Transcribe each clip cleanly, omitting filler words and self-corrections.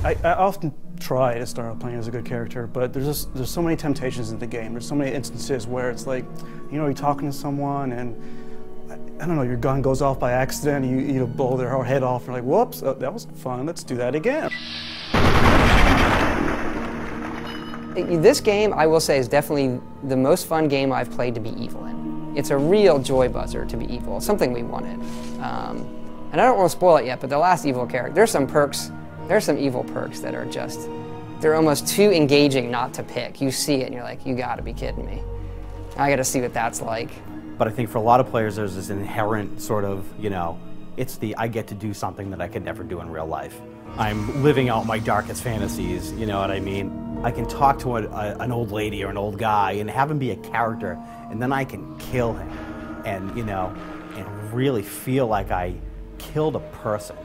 I often try to start out playing as a good character, but there's so many temptations in the game. There's so many instances where it's like, you know, you're talking to someone and I don't know, your gun goes off by accident, you blow their head off, and you're like, whoops, that was fun, let's do that again. This game, I will say, is definitely the most fun game I've played to be evil in. It's a real joy buzzer to be evil. It's something we wanted. And I don't want to spoil it yet, but the last evil character, there's some perks, there's some evil perks that are just, they're almost too engaging not to pick. You see it and you're like, you gotta be kidding me. I gotta see what that's like. But I think for a lot of players, there's this inherent sort of, you know, it's the I get to do something that I could never do in real life. I'm living out my darkest fantasies, you know what I mean? I can talk to an old lady or an old guy and have him be a character, and then I can kill him and, you know, and really feel like I killed a person.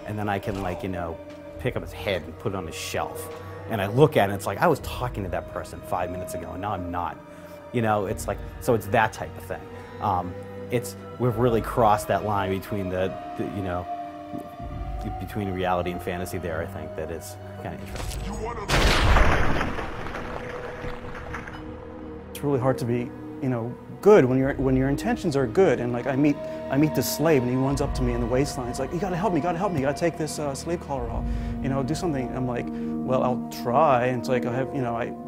And then I can, like, you know, pick up his head and put it on his shelf. And I look at it and it's like, I was talking to that person 5 minutes ago and now I'm not. You know, it's like, so it's that type of thing. We've really crossed that line between you know, between reality and fantasy there. I think that is kind of interesting. It's really hard to be, you know, good when your intentions are good. And like I meet this slave and he runs up to me in the waistline. He's like, you gotta help me, you gotta take this slave collar off. You know, do something. I'm like, well, I'll try. And it's like I have, you know,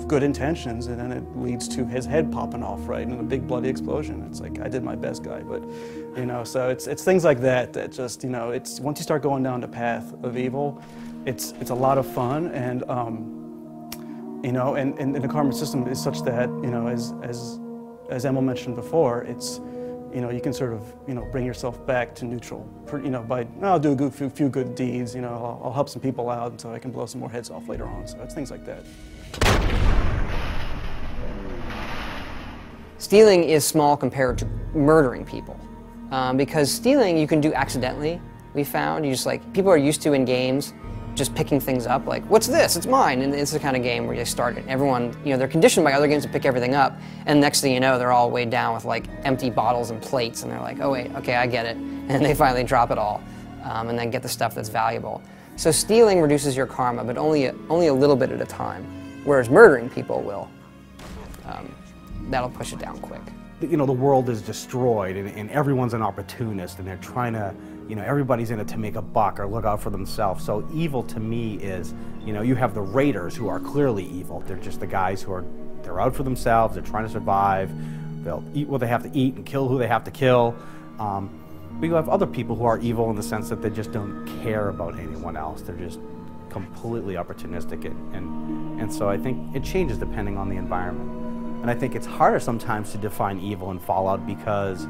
good intentions, and then it leads to his head popping off, right, and a big bloody explosion. It's like I did my best, guy, but you know, so it's things like that that just, you know, it's once you start going down the path of evil, it's a lot of fun, and you know, and the karma system is such that, you know, as Emil mentioned before, it's, you know, you can sort of, you know, bring yourself back to neutral, you know, by, I'll do a few good deeds, you know, I'll help some people out so I can blow some more heads off later on. So it's things like that. Stealing is small compared to murdering people. Because stealing you can do accidentally, we found. You just, like, people are used to in games just picking things up, like, what's this? It's mine. And it's the kind of game where you start it. Everyone, you know, they're conditioned by other games to pick everything up, and next thing you know, they're all weighed down with, like, empty bottles and plates, and they're like, oh wait, okay, I get it. And they finally drop it all, and then get the stuff that's valuable. So stealing reduces your karma, but only a little bit at a time, whereas murdering people will. That'll push it down quick. You know, the world is destroyed, and everyone's an opportunist, and they're trying to, you know, everybody's in it to make a buck or look out for themselves. So evil to me is, you know, you have the raiders who are clearly evil. They're just the guys who they're out for themselves, they're trying to survive, they'll eat what they have to eat and kill who they have to kill. But you have other people who are evil in the sense that they just don't care about anyone else. They're just completely opportunistic, and so I think it changes depending on the environment. And I think it's harder sometimes to define evil in Fallout because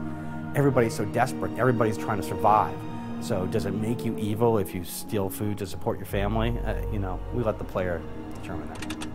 everybody's so desperate, everybody's trying to survive. So does it make you evil if you steal food to support your family? You know, we let the player determine that.